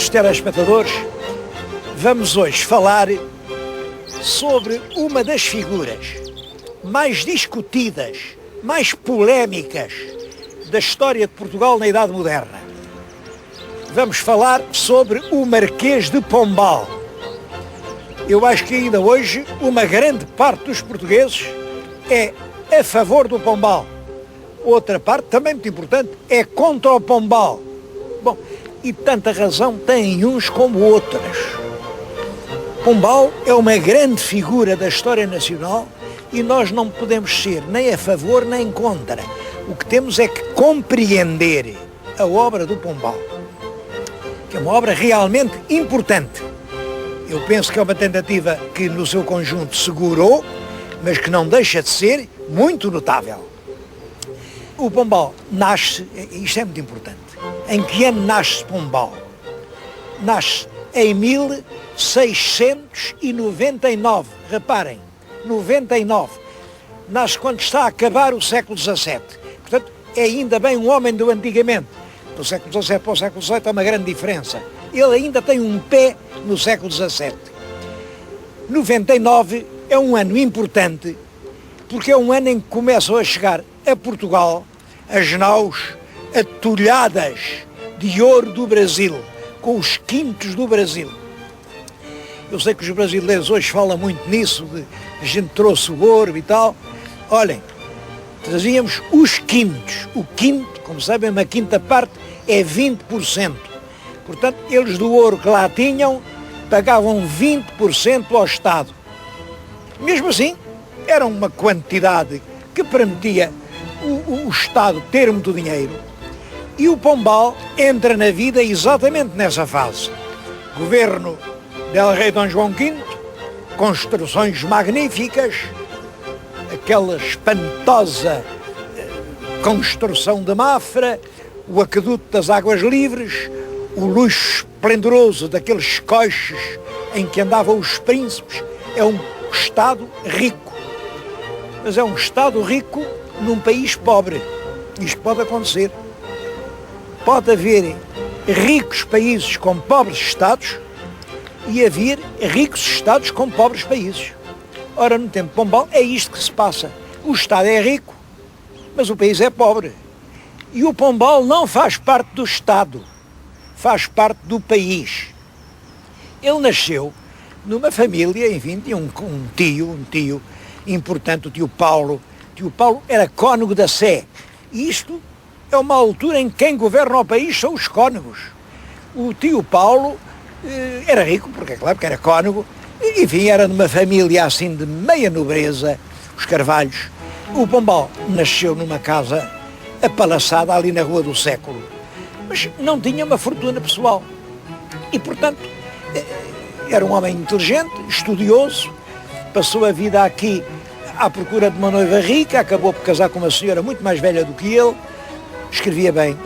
Caros telespectadores, vamos hoje falar sobre uma das figuras mais discutidas, mais polémicas da história de Portugal na Idade Moderna. Vamos falar sobre o Marquês de Pombal. Eu acho que ainda hoje uma grande parte dos portugueses é a favor do Pombal. Outra parte, também muito importante, é contra o Pombal. Bom, e tanta razão têm uns como outras. Pombal é uma grande figura da história nacional e nós não podemos ser nem a favor nem contra. O que temos é que compreender a obra do Pombal, que é uma obra realmente importante. Eu penso que é uma tentativa que no seu conjunto segurou, mas que não deixa de ser muito notável. O Pombal nasce, isto é muito importante, em que ano nasce Pombal? Nasce em 1699, reparem, 99. Nasce quando está a acabar o século XVII. Portanto, é ainda bem um homem do antigamente. Do século XVII para o século XVIII há uma grande diferença. Ele ainda tem um pé no século XVII. 99 é um ano importante, porque é um ano em que começam a chegar a Portugal as naus atulhadas de ouro do Brasil, com os quintos do Brasil. Eu sei que os brasileiros hoje falam muito nisso, de a gente trouxe o ouro e tal. Olhem, trazíamos os quintos. O quinto, como sabem, uma quinta parte é 20%. Portanto, eles do ouro que lá tinham pagavam 20% ao Estado. Mesmo assim, era uma quantidade que permitia o Estado ter muito dinheiro. E o Pombal entra na vida exatamente nessa fase. Governo del Rei Dom João V, construções magníficas, aquela espantosa construção de Mafra, o aqueduto das Águas Livres, o luxo esplendoroso daqueles coches em que andavam os príncipes. É um Estado rico, mas é um Estado rico num país pobre. Isto pode acontecer. Pode haver ricos países com pobres Estados e haver ricos Estados com pobres países. Ora, no tempo de Pombal é isto que se passa. O Estado é rico, mas o país é pobre. E o Pombal não faz parte do Estado, faz parte do país. Ele nasceu numa família, enfim, tinha um tio importante, o tio Paulo. O tio Paulo era cônego da Sé. E isto é uma altura em que quem governa o país são os cônegos. O tio Paulo era rico, porque é claro que era cônego, enfim, era de uma família assim de meia nobreza, os Carvalhos. O Pombal nasceu numa casa apalaçada ali na Rua do Século, mas não tinha uma fortuna pessoal. E, portanto, era um homem inteligente, estudioso, passou a vida aqui à procura de uma noiva rica, acabou por casar com uma senhora muito mais velha do que ele, escrevia bem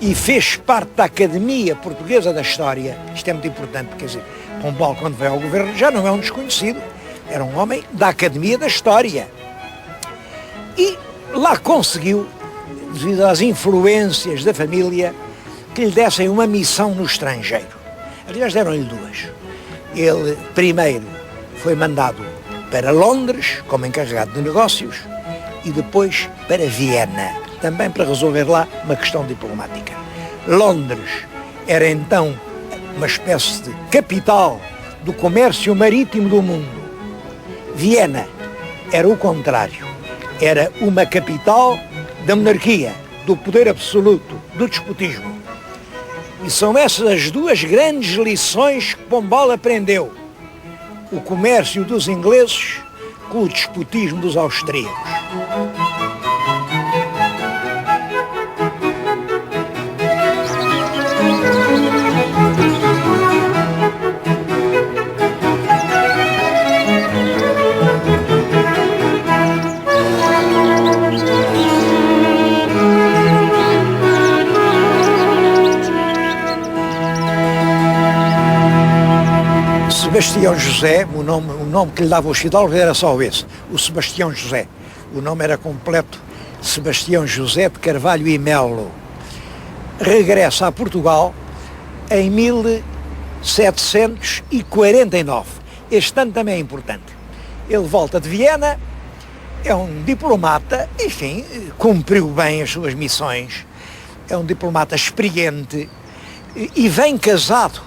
e fez parte da Academia Portuguesa da História. Isto é muito importante, quer dizer, Pombal, quando veio ao governo, já não é um desconhecido, era um homem da Academia da História. E lá conseguiu, devido às influências da família, que lhe dessem uma missão no estrangeiro. Aliás, deram-lhe duas. Ele, primeiro, foi mandado para Londres, como encarregado de negócios, e depois para Viena, também para resolver lá uma questão diplomática. Londres era então uma espécie de capital do comércio marítimo do mundo. Viena era o contrário, era uma capital da monarquia, do poder absoluto, do despotismo. E são essas as duas grandes lições que Pombal aprendeu. O comércio dos ingleses com o despotismo dos austríacos. Sebastião José, o nome que lhe dava os fidalgos era só esse, o Sebastião José. O nome era completo, Sebastião José de Carvalho e Melo. Regressa a Portugal em 1749. Este ano também é importante. Ele volta de Viena, é um diplomata, enfim, cumpriu bem as suas missões, é um diplomata experiente e vem casado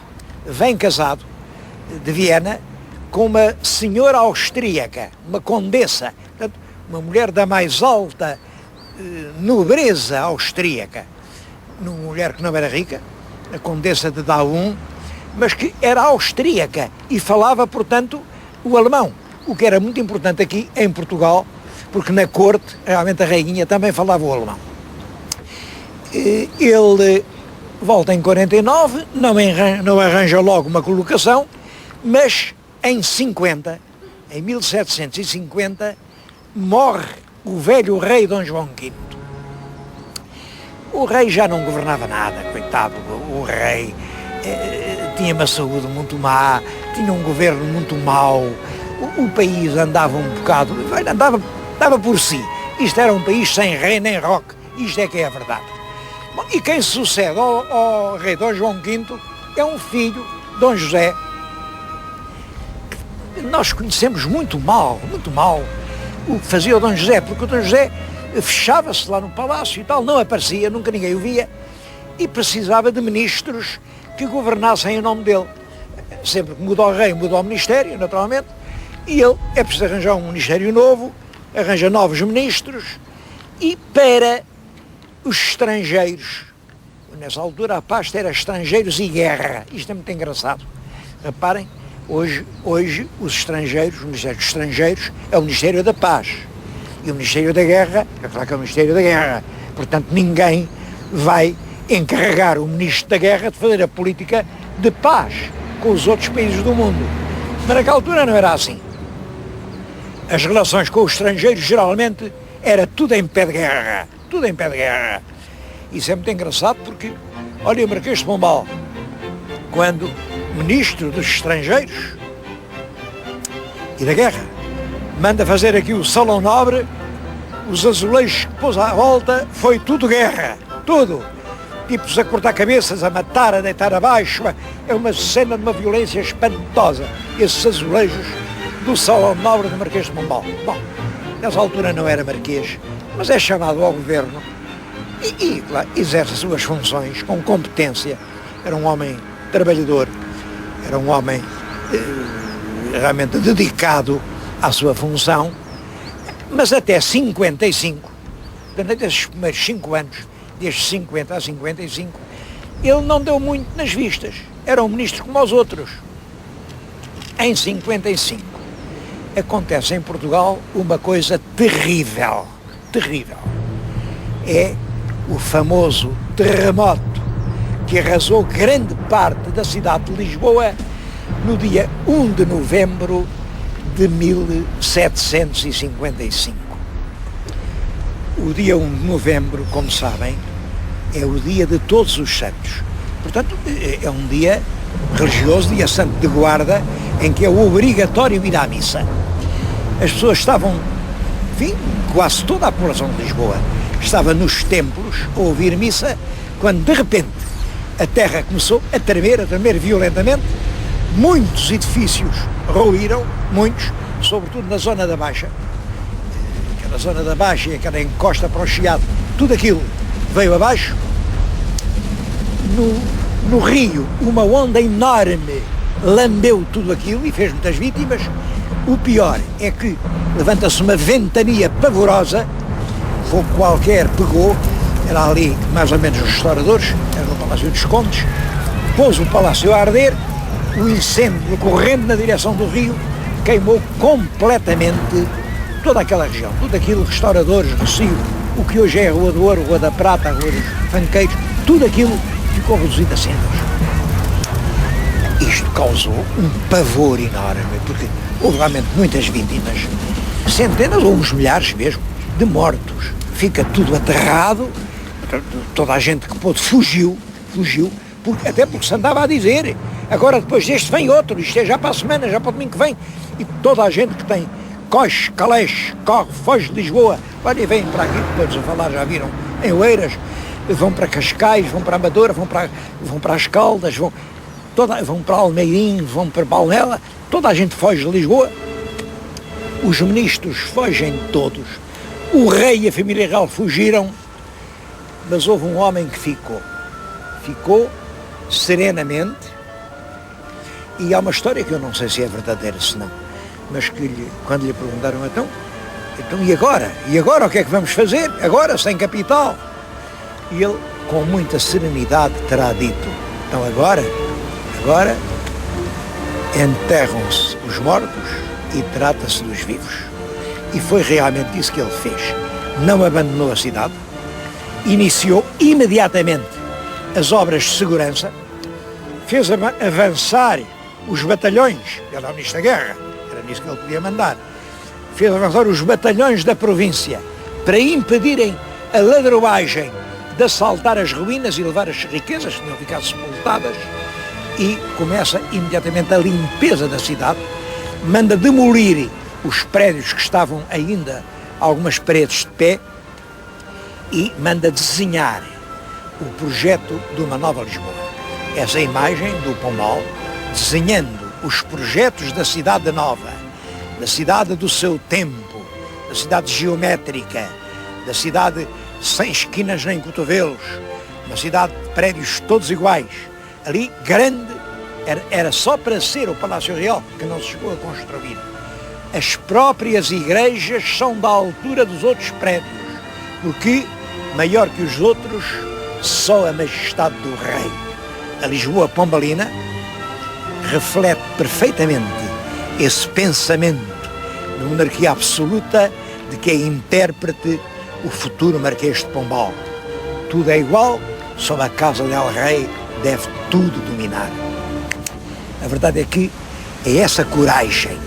de Viena com uma senhora austríaca, uma condessa, portanto, uma mulher da mais alta nobreza austríaca, uma mulher que não era rica, a condessa de Daun, mas que era austríaca e falava, portanto, o alemão, o que era muito importante aqui em Portugal, porque na corte, realmente a rainha também falava o alemão. Ele volta em 49, não arranja logo uma colocação, mas em 1750, morre o velho rei Dom João V. O rei já não governava nada, coitado, o rei tinha uma saúde muito má, tinha um governo muito mau, o país andava um bocado, andava por si. Isto era um país sem rei nem roque, isto é que é a verdade. Bom, e quem sucede ao rei Dom João V é um filho, Dom José, que nós conhecemos muito mal o que fazia o Dom José, porque o Dom José fechava-se lá no palácio e tal, não aparecia, nunca ninguém o via, e precisava de ministros que governassem em nome dele. Sempre que muda o rei, muda o ministério, naturalmente, e ele é preciso arranjar um ministério novo, arranja novos ministros, e para os estrangeiros, nessa altura a pasta era estrangeiros e guerra, isto é muito engraçado. Reparem, hoje os estrangeiros, o Ministério dos Estrangeiros é o Ministério da Paz, e o Ministério da Guerra, é claro que é o Ministério da Guerra, portanto ninguém vai encarregar o Ministro da Guerra de fazer a política de paz com os outros países do mundo. Mas naquela altura não era assim. As relações com os estrangeiros geralmente era tudo em pé de guerra, tudo em pé de guerra. Isso é muito engraçado porque, olha, o Marquês de Pombal, quando Ministro dos Estrangeiros e da Guerra, manda fazer aqui o Salão Nobre, os azulejos que pôs à volta foi tudo guerra, tudo. Tipos a cortar cabeças, a matar, a deitar abaixo, é uma cena de uma violência espantosa, esses azulejos do Salão Nobre do Marquês de Pombal. Bom, nessa altura não era marquês, mas é chamado ao governo e claro, exerce as suas funções com competência. Era um homem trabalhador, era um homem realmente dedicado à sua função, mas até 55, durante esses primeiros 5 anos, desde 50 a 55, ele não deu muito nas vistas, era um ministro como os outros. Em 55, acontece em Portugal uma coisa terrível, terrível. É o famoso terremoto que arrasou grande parte da cidade de Lisboa no dia 1 de novembro de 1755. O dia 1 de novembro, como sabem, é o dia de Todos os Santos. Portanto, é um dia religioso, dia santo de guarda, em que é obrigatório ir à missa. As pessoas estavam, enfim, quase toda a população de Lisboa estava nos templos a ouvir missa, quando de repente a terra começou a tremer violentamente, muitos edifícios ruíram, muitos, sobretudo na zona da Baixa, aquela zona da Baixa e aquela encosta para o Chiado, tudo aquilo veio abaixo. No rio, uma onda enorme lambeu tudo aquilo e fez muitas vítimas. O pior é que levanta-se uma ventania pavorosa, fogo qualquer pegou, era ali mais ou menos os restauradores, era no Palácio dos Condes, pôs o palácio a arder, o incêndio correndo na direção do rio, queimou completamente toda aquela região, tudo aquilo, restauradores, Recio, o que hoje é a Rua do Ouro, Rua da Prata, a Rua dos Fanqueiros, tudo aquilo ficou reduzido a cinzas. Isto causou um pavor enorme, porque houve realmente muitas vítimas, centenas ou uns milhares mesmo, de mortos. Fica tudo aterrado, toda a gente que pôde fugiu, até porque se andava a dizer, agora depois deste vem outro, isto é já para a semana, já para o domingo que vem, e toda a gente que tem coche, caleche, corre, foge de Lisboa, olha, e vêm para aqui, todos a falar, já viram, em Oeiras, vão para Cascais, vão para Amadora, vão para as Caldas, vão para Almeirim, vão para Palmela, toda a gente foge de Lisboa, os ministros fogem todos, o rei e a família real fugiram, mas houve um homem que ficou serenamente, e há uma história que eu não sei se é verdadeira, se não, mas que quando lhe perguntaram, então e agora? E agora o que é que vamos fazer? Agora, sem capital? E ele, com muita serenidade, terá dito, então agora enterram-se os mortos e trata-se dos vivos. E foi realmente isso que ele fez. Não abandonou a cidade, iniciou imediatamente as obras de segurança, fez avançar os batalhões, ele era o ministro da guerra, era nisso que ele podia mandar, fez avançar os batalhões da província para impedirem a ladroagem de assaltar as ruínas e levar as riquezas que tinham ficado sepultadas, e começa imediatamente a limpeza da cidade, manda demolir os prédios que estavam ainda algumas paredes de pé e manda desenhar o projeto de uma nova Lisboa. Essa imagem do Pombal, desenhando os projetos da cidade nova, da cidade do seu tempo, da cidade geométrica, da cidade sem esquinas nem cotovelos, uma cidade de prédios todos iguais, ali grande, era só para ser o Palácio Real que não se chegou a construir. As próprias igrejas são da altura dos outros prédios, porque maior que os outros, só a majestade do rei. A Lisboa pombalina reflete perfeitamente esse pensamento de monarquia absoluta, de que é intérprete o futuro Marquês de Pombal. Tudo é igual, sob a casa de El Rei deve tudo dominar. A verdade é que é essa coragem,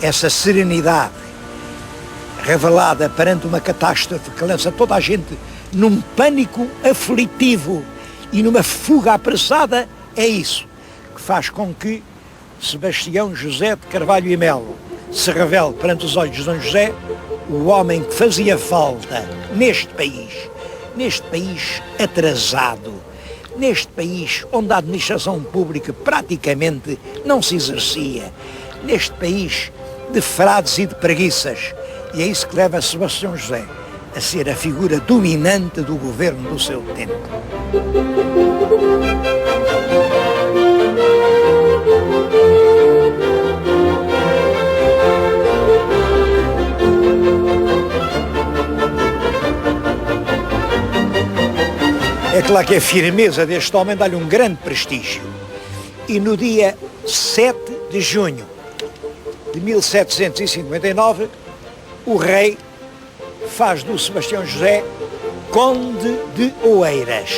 essa serenidade revelada perante uma catástrofe que lança toda a gente num pânico aflitivo e numa fuga apressada, é isso que faz com que Sebastião José de Carvalho e Melo se revele perante os olhos de Dom José o homem que fazia falta neste país atrasado, neste país onde a administração pública praticamente não se exercia, neste país de frades e de preguiças. E é isso que leva Sebastião José a ser a figura dominante do governo do seu tempo. É claro que a firmeza deste homem dá-lhe um grande prestígio. E no dia 7 de junho de 1759, o rei faz do Sebastião José Conde de Oeiras.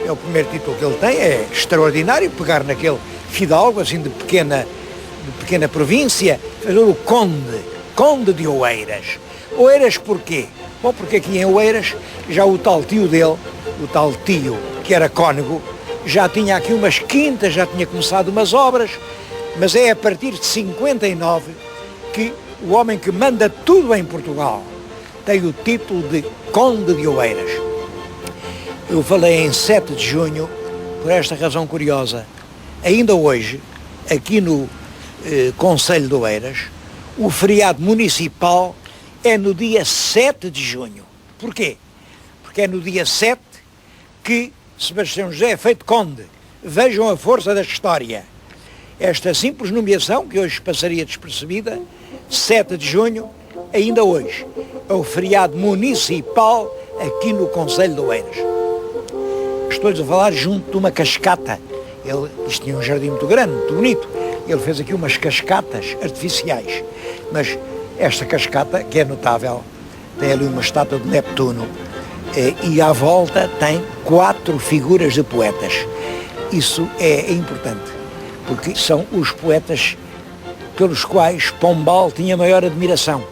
É o primeiro título que ele tem, é extraordinário, pegar naquele fidalgo, assim de pequena província, fazer o Conde de Oeiras. Oeiras porquê? Bom, porque aqui em Oeiras, já o tal tio dele, o tal tio que era cônego, já tinha aqui umas quintas, já tinha começado umas obras, mas é a partir de 59 que o homem que manda tudo em Portugal tem o título de Conde de Oeiras. Eu falei em 7 de junho por esta razão curiosa. Ainda hoje, aqui no Concelho de Oeiras, o feriado municipal é no dia 7 de junho. Porquê? Porque é no dia 7 que Sebastião José é feito conde. Vejam a força da história. Esta simples nomeação, que hoje passaria despercebida, 7 de junho, ainda hoje, é o feriado municipal aqui no Concelho de Oeiras. Estou-lhes a falar junto de uma cascata. Isto tinha um jardim muito grande, muito bonito. Ele fez aqui umas cascatas artificiais. Mas esta cascata, que é notável, tem ali uma estátua de Neptuno, e à volta tem 4 figuras de poetas. Isso é importante, porque são os poetas pelos quais Pombal tinha maior admiração.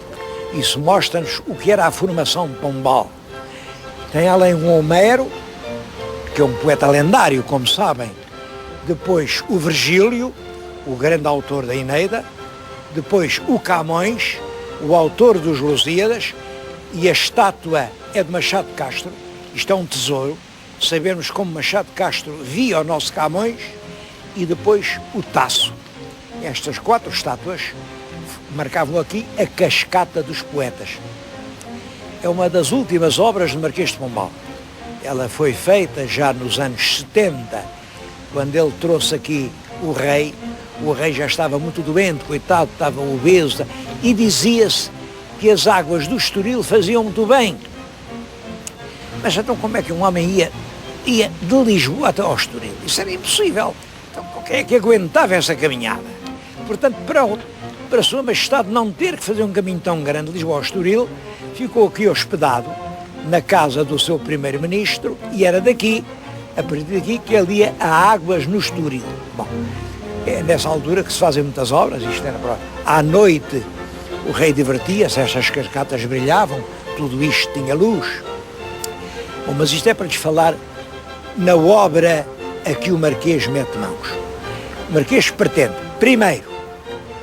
Isso mostra-nos o que era a formação de Pombal. Tem além um Homero, que é um poeta lendário, como sabem, depois o Virgílio, o grande autor da Eneida, depois o Camões, o autor dos Lusíadas, e a estátua é de Machado de Castro. Isto é um tesouro, sabermos como Machado de Castro via o nosso Camões e depois o Taço. Estas 4 estátuas marcavam aqui a cascata dos poetas. É uma das últimas obras do Marquês de Pombal. Ela foi feita já nos anos 70, quando ele trouxe aqui o rei. O rei já estava muito doente, coitado, estava obeso, e dizia-se que as águas do Estoril faziam muito bem. Mas então como é que um homem ia de Lisboa até ao Estoril? Isso era impossível. Então quem é que aguentava essa caminhada? Portanto, para a Sua Majestade não ter que fazer um caminho tão grande de Lisboa ao Estoril, ficou aqui hospedado na casa do seu primeiro-ministro, e era daqui, a partir daqui, que ele ia a águas no Estoril. Bom, é nessa altura que se fazem muitas obras. Isto era à noite o rei divertia-se, estas cascatas brilhavam, tudo isto tinha luz. Bom, mas isto é para lhes falar na obra a que o Marquês mete mãos. O Marquês pretende, primeiro,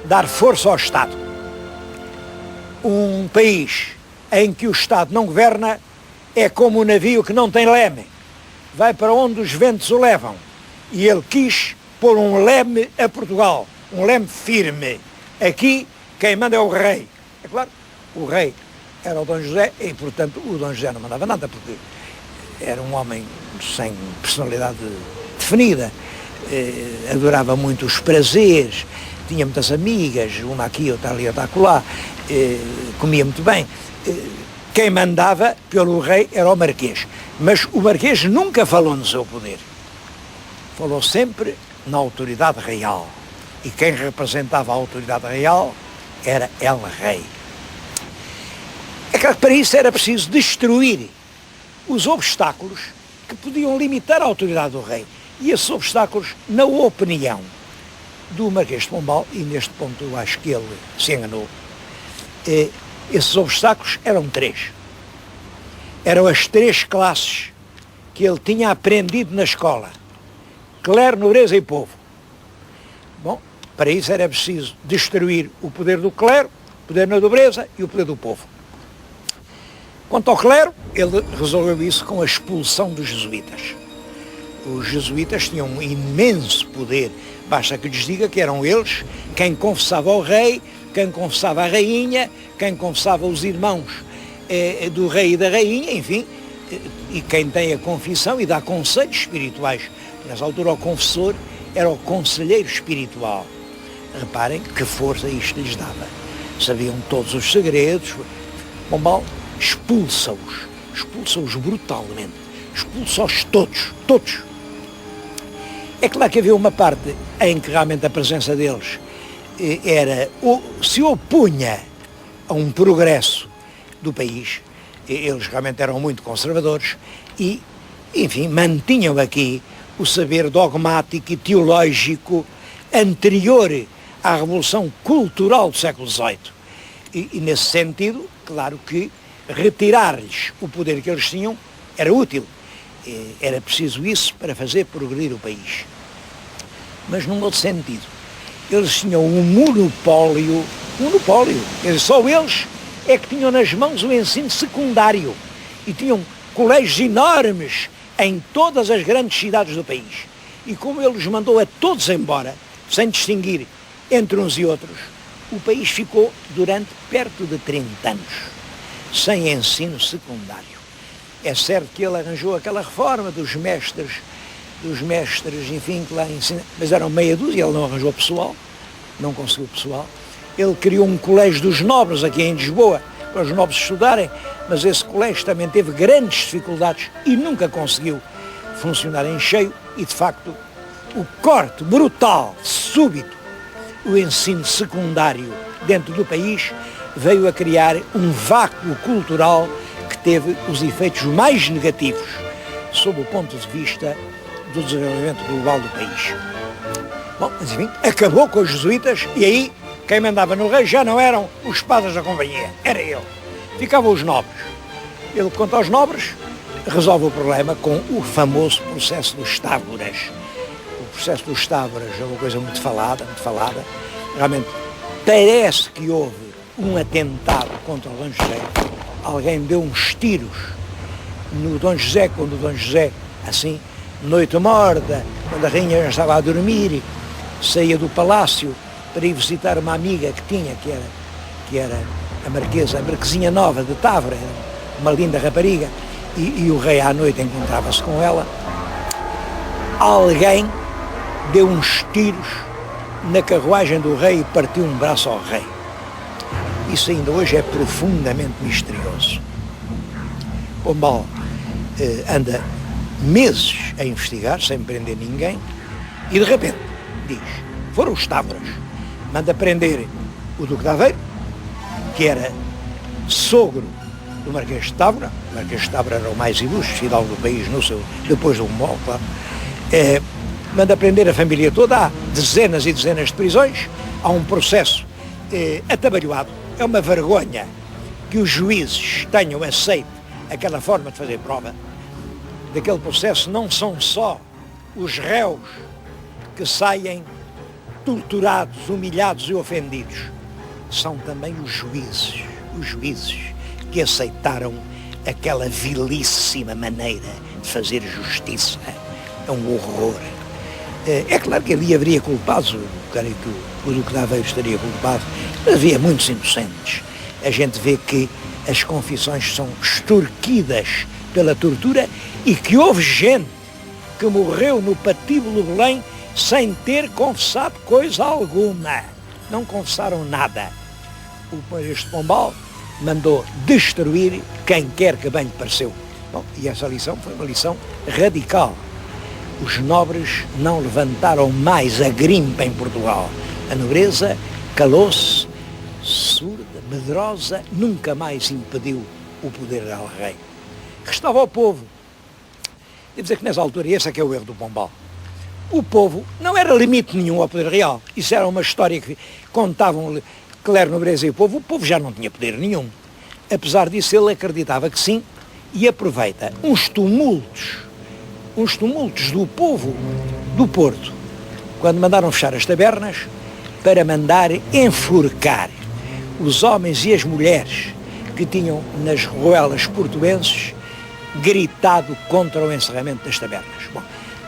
dar força ao Estado. Um país em que o Estado não governa é como um navio que não tem leme. Vai para onde os ventos o levam. E ele quis pôr um leme a Portugal, um leme firme. Aqui, quem manda é o rei. É claro, o rei era o Dom José e, portanto, o Dom José não mandava nada, porque era um homem sem personalidade definida, adorava muito os prazeres, tinha muitas amigas, uma aqui, outra ali, outra acolá, comia muito bem. Quem mandava pelo rei era o Marquês, mas o Marquês nunca falou no seu poder, falou sempre na autoridade real, e quem representava a autoridade real era El Rei. É claro que para isso era preciso destruir os obstáculos que podiam limitar a autoridade do rei, e esses obstáculos, na opinião do Marquês de Pombal, e neste ponto eu acho que ele se enganou, esses obstáculos eram 3. Eram as 3 classes que ele tinha aprendido na escola: clero, nobreza e povo. Bom, para isso era preciso destruir o poder do clero, o poder da nobreza e o poder do povo. Quanto ao clero, ele resolveu isso com a expulsão dos jesuítas. Os jesuítas tinham um imenso poder, basta que lhes diga que eram eles quem confessava ao rei, quem confessava a rainha, quem confessava os irmãos do rei e da rainha, enfim, e quem tem a confissão e dá conselhos espirituais. Nessa altura o confessor era o conselheiro espiritual. Reparem que força isto lhes dava. Sabiam todos os segredos. Pombal expulsa-os brutalmente, expulsa-os todos. É claro que havia uma parte em que realmente a presença deles se opunha a um progresso do país. Eles realmente eram muito conservadores e, enfim, mantinham aqui o saber dogmático e teológico anterior à Revolução Cultural do século XVIII. E nesse sentido, claro que retirar-lhes o poder que eles tinham era útil. Era preciso isso para fazer progredir o país. Mas num outro sentido, eles tinham um monopólio, quer dizer, só eles é que tinham nas mãos o ensino secundário e tinham colégios enormes em todas as grandes cidades do país. E como ele os mandou a todos embora, sem distinguir entre uns e outros, o país ficou durante perto de 30 anos sem ensino secundário. É certo que ele arranjou aquela reforma dos mestres, enfim, que lá ensinam, mas eram meia dúzia, ele não arranjou pessoal, não conseguiu pessoal. Ele criou um colégio dos nobres aqui em Lisboa, para os nobres estudarem, mas esse colégio também teve grandes dificuldades e nunca conseguiu funcionar em cheio, e de facto o corte brutal, súbito, o ensino secundário dentro do país veio a criar um vácuo cultural que teve os efeitos mais negativos sob o ponto de vista do desenvolvimento global do país. Bom, mas enfim, acabou com os jesuítas e aí quem mandava no rei já não eram os padres da companhia, era ele. Ficavam os nobres. Ele, quanto aos nobres, resolve o problema com o famoso processo dos Távoras. O processo dos Távoras é uma coisa muito falada. Realmente parece que houve um atentado contra o Dom José. Alguém deu uns tiros no Dom José, quando o Dom José, assim, noite morta, quando a rainha já estava a dormir, saía do palácio para ir visitar uma amiga que tinha, que era a Marquesinha Nova de Távora, uma linda rapariga, e o rei à noite encontrava-se com ela. Alguém deu uns tiros na carruagem do rei e partiu um braço ao rei. Isso ainda hoje é profundamente misterioso. Pombal anda meses a investigar, sem prender ninguém, e de repente diz, foram os Távoras, manda prender o Duque de Aveiro, que era sogro do Marquês de Távora. O Marquês de Távora era o mais ilustre fidalgo do país, depois do Pombal, claro. Manda prender a família toda, há dezenas e dezenas de prisões, há um processo atabalhoado. É uma vergonha que os juízes tenham aceito aquela forma de fazer prova. Daquele processo não são só os réus que saem torturados, humilhados e ofendidos, são também os juízes que aceitaram aquela vilíssima maneira de fazer justiça. É um horror. É claro que ali haveria culpados, creio que o Duque de Aveiro estaria culpado, mas havia muitos inocentes. A gente vê que as confissões são extorquidas pela tortura e que houve gente que morreu no patíbulo de Belém sem ter confessado coisa alguma. Não confessaram nada. Este Pombal mandou destruir quem quer que bem lhe pareceu. Bom, e essa lição foi uma lição radical. Os nobres não levantaram mais a grimpa em Portugal. A nobreza calou-se, surda, medrosa, nunca mais impediu o poder ao rei. Restava ao povo. Devo dizer que nessa altura, esse é que é o erro do Pombal. O povo não era limite nenhum ao poder real. Isso era uma história que contavam Clero, nobreza e o povo já não tinha poder nenhum. Apesar disso, ele acreditava que sim, e aproveita uns tumultos do povo do Porto, quando mandaram fechar as tabernas, para mandar enforcar os homens e as mulheres que tinham nas ruelas portuenses gritado contra o encerramento das tabernas. Bom,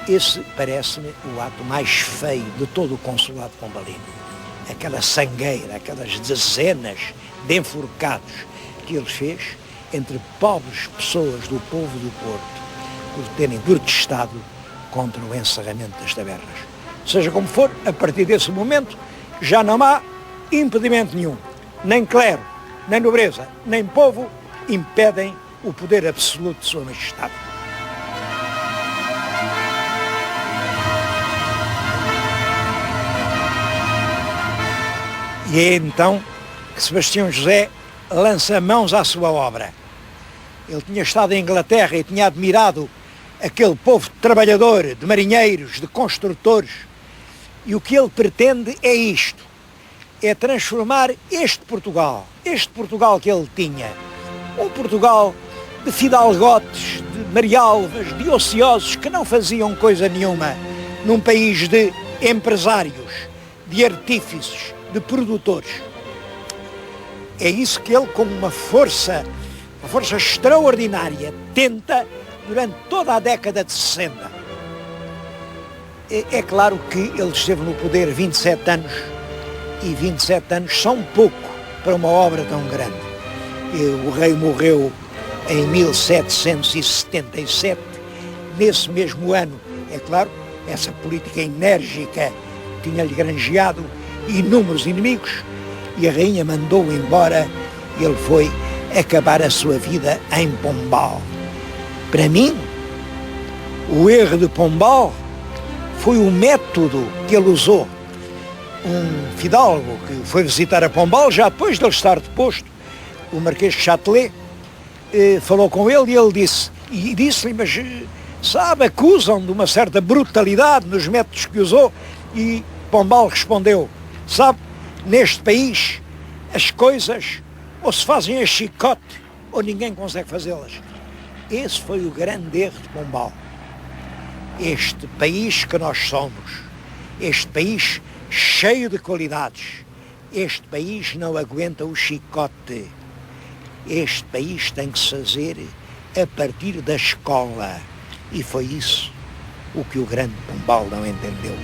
esse parece-me o ato mais feio de todo o consulado pombalino. Aquela sangueira, aquelas dezenas de enforcados que ele fez entre pobres pessoas do povo do Porto, por terem protestado contra o encerramento das tabernas. Seja como for, a partir desse momento já não há impedimento nenhum. Nem clero, nem nobreza, nem povo impedem o poder absoluto de Sua Majestade. E é então que Sebastião José lança mãos à sua obra. Ele tinha estado em Inglaterra e tinha admirado aquele povo trabalhador, de marinheiros, de construtores, e o que ele pretende é isto, é transformar este Portugal que ele tinha, um Portugal de fidalgotes, de marialvas, de ociosos que não faziam coisa nenhuma, num país de empresários, de artífices, de produtores. É isso que ele, com uma força extraordinária, tenta durante toda a década de 60. É claro que ele esteve no poder 27 anos, e 27 anos são pouco para uma obra tão grande. O rei morreu em 1777, nesse mesmo ano, é claro, essa política enérgica tinha-lhe granjeado inúmeros inimigos, e a rainha mandou-o embora, e ele foi acabar a sua vida em Pombal. Para mim, o erro de Pombal foi o método que ele usou. Um fidalgo que foi visitar a Pombal, já depois de ele estar deposto, o Marquês de Châtelet, falou com ele e ele disse-lhe, mas sabe, acusam de uma certa brutalidade nos métodos que usou, e Pombal respondeu, sabe, neste país as coisas ou se fazem a chicote ou ninguém consegue fazê-las. Esse foi o grande erro de Pombal. Este país que nós somos, este país cheio de qualidades, este país não aguenta o chicote. Este país tem que se fazer a partir da escola. E foi isso o que o grande Pombal não entendeu.